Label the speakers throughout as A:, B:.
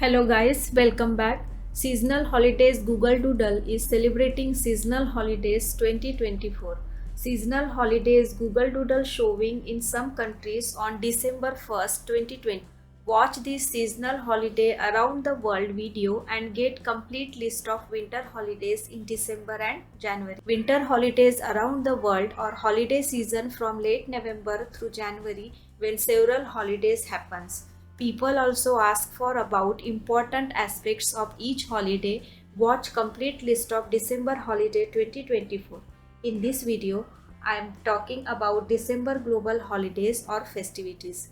A: Hello guys, welcome back. Seasonal Holidays Google Doodle is celebrating Seasonal Holidays 2024. Seasonal Holidays Google Doodle showing in some countries on December 1st, 2020. Watch this seasonal holiday around the world video and get complete list of winter holidays in December and January. Winter holidays around the world or holiday season from late November through January when several holidays happens. People also ask for about important aspects of each holiday. Watch complete list of December holiday 2024. In this video, I am talking about December global holidays or festivities.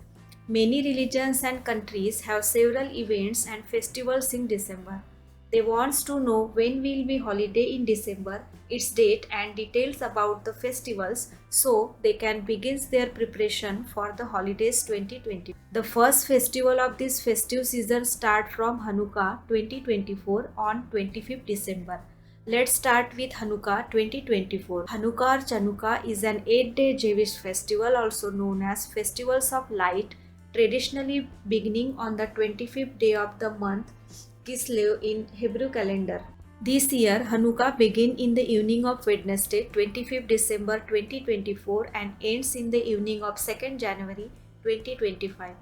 A: Many religions and countries have several events and festivals in December. They want to know when will be holiday in December, its date and details about the festivals so they can begin their preparation for the holidays 2020. The first festival of this festive season start from Hanukkah 2024 on 25th December. Let's start with Hanukkah 2024. Hanukkah or Chanukah is an 8-day Jewish festival also known as Festivals of Light, traditionally beginning on the 25th day of the month Kislev in Hebrew calendar. This year, Hanukkah begins in the evening of Wednesday, 25th December 2024 and ends in the evening of 2nd January 2025.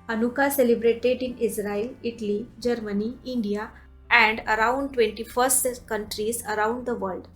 A: Hanukkah celebrated in Israel, Italy, Germany, India and around 21st countries around the world.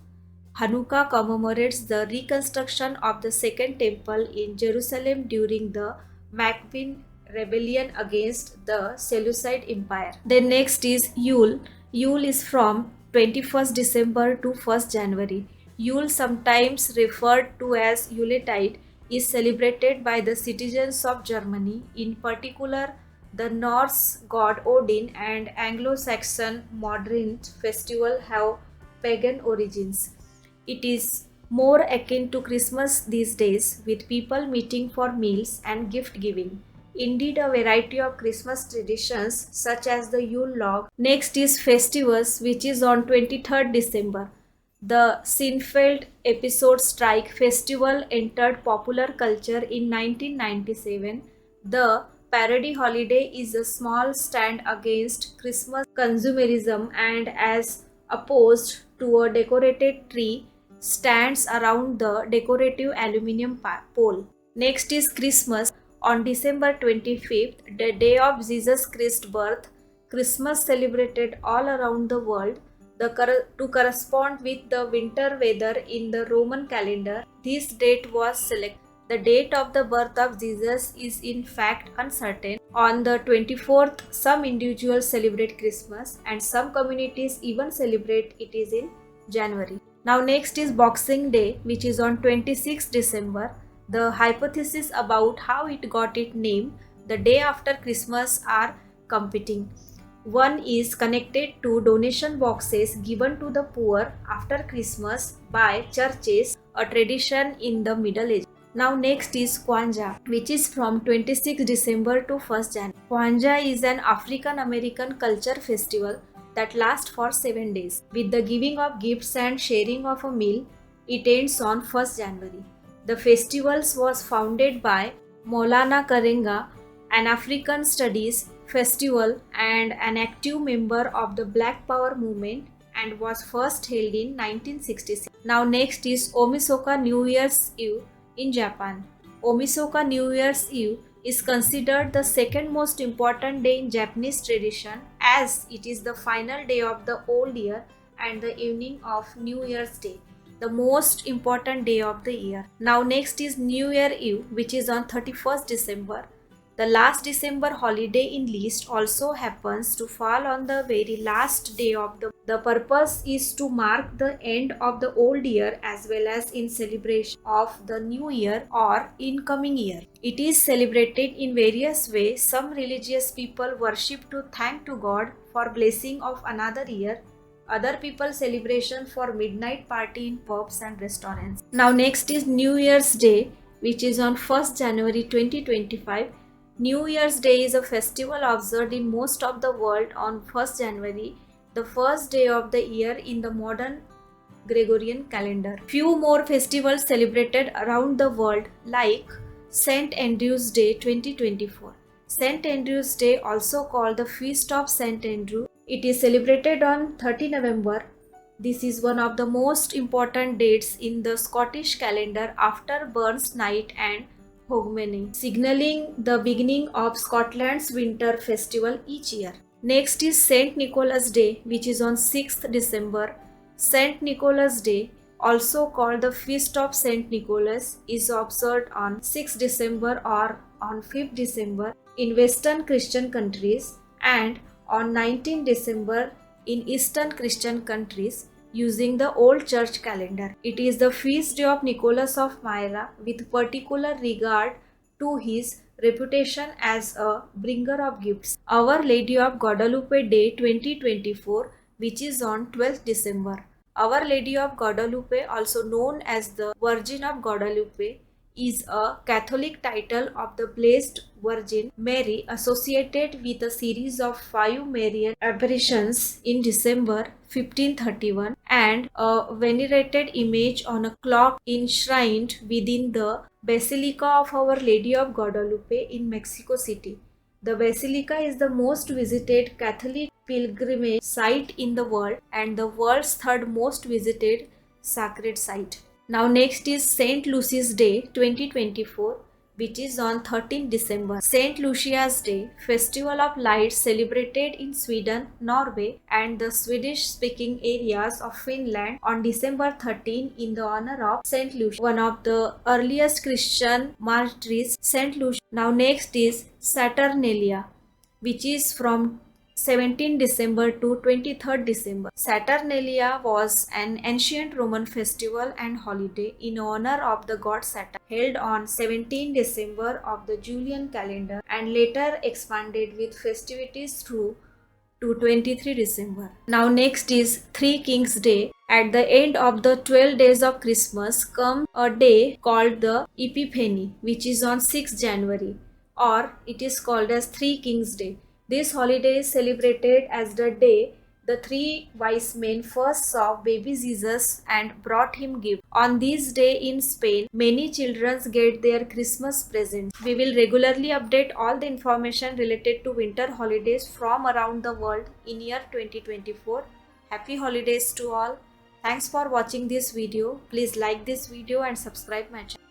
A: Hanukkah commemorates the reconstruction of the Second Temple in Jerusalem during the Maccabean rebellion against the Seleucid Empire. Then next is Yule. Yule is from 21st December to 1st January. Yule, sometimes referred to as Yuletide, is celebrated by the citizens of Germany, in particular the Norse god Odin, and Anglo-Saxon modern festival have pagan origins. It is more akin to Christmas these days, with people meeting for meals and gift giving. Indeed, a variety of Christmas traditions such as the Yule log. Next is Festivus, which is on 23rd December. The Seinfeld episode Strike Festival entered popular culture in 1997. The parody holiday is a small stand against Christmas consumerism and as opposed to a decorated tree stands around the decorative aluminium pole. Next is Christmas. On December 25th, the day of Jesus Christ's birth, Christmas celebrated all around the world. To correspond with the winter weather in the Roman calendar, this date was selected. The date of the birth of Jesus is in fact uncertain. On the 24th, some individuals celebrate Christmas and some communities even celebrate it is in January. Now next is Boxing Day, which is on 26th December. The hypothesis about how it got its name the day after Christmas are competing. One is connected to donation boxes given to the poor after Christmas by churches, a tradition in the Middle Ages. Now next is Kwanzaa, which is from 26 December to 1st January. Kwanzaa is an African American culture festival that lasts for 7 days. With the giving of gifts and sharing of a meal, it ends on 1st January. The festival was founded by Maulana Karenga, an African Studies festival and an active member of the Black Power movement, and was first held in 1966. Now next is Omisoka New Year's Eve in Japan. Omisoka New Year's Eve is considered the second most important day in Japanese tradition as it is the final day of the old year and the evening of New Year's Day, the most important day of the year. Now next is New Year Eve, which is on 31st December. The last December holiday in list also happens to fall on the very last day of the purpose is to mark the end of the old year as well as in celebration of the new year or incoming year. It is celebrated in various ways. Some religious people worship to thank to God for blessing of another year. Other people celebration for midnight party in pubs and restaurants. Now next is New Year's Day, which is on 1st January 2025. New Year's Day is a festival observed in most of the world on 1st January, the first day of the year in the modern Gregorian calendar. Few more festivals celebrated around the world like St. Andrew's Day 2024. St. Andrew's Day, also called the Feast of St. Andrew. It is celebrated on 30 November. This is one of the most important dates in the Scottish calendar after Burns Night and Hogmanay, signaling the beginning of Scotland's winter festival each year. Next is St. Nicholas Day, which is on 6th December. St. Nicholas Day, also called the Feast of St. Nicholas, is observed on 6th December or on 5th December in Western Christian countries and on 19th December in Eastern Christian countries using the Old Church calendar. It is the feast day of Nicholas of Myra with particular regard to his reputation as a bringer of gifts. Our Lady of Guadalupe Day 2024, which is on 12th December. Our Lady of Guadalupe, also known as the Virgin of Guadalupe, is a Catholic title of the Blessed Virgin Mary associated with a series of 5 Marian apparitions in December 1531 and a venerated image on a clock enshrined within the Basilica of Our Lady of Guadalupe in Mexico City. The Basilica is the most visited Catholic pilgrimage site in the world and the world's third most visited sacred site. Now next is St. Lucia's Day 2024, which is on 13th December. St. Lucia's Day, festival of lights celebrated in Sweden, Norway and the Swedish-speaking areas of Finland on December 13 in the honor of St. Lucia, one of the earliest Christian martyrs, St. Lucia. Now next is Saturnalia, which is from 17 December to 23rd December. Saturnalia was an ancient Roman festival and holiday in honor of the god Saturn, held on 17 December of the Julian calendar and later expanded with festivities through to 23 December. Now next is Three Kings Day. At the end of the 12 days of Christmas comes a day called the Epiphany, which is on 6 January, or it is called as Three Kings Day. This holiday is celebrated as the day the three wise men first saw baby Jesus and brought him gifts. On this day in Spain, many children get their Christmas presents. We will regularly update all the information related to winter holidays from around the world in year 2024. Happy holidays to all. Thanks for watching this video. Please like this video and subscribe my channel.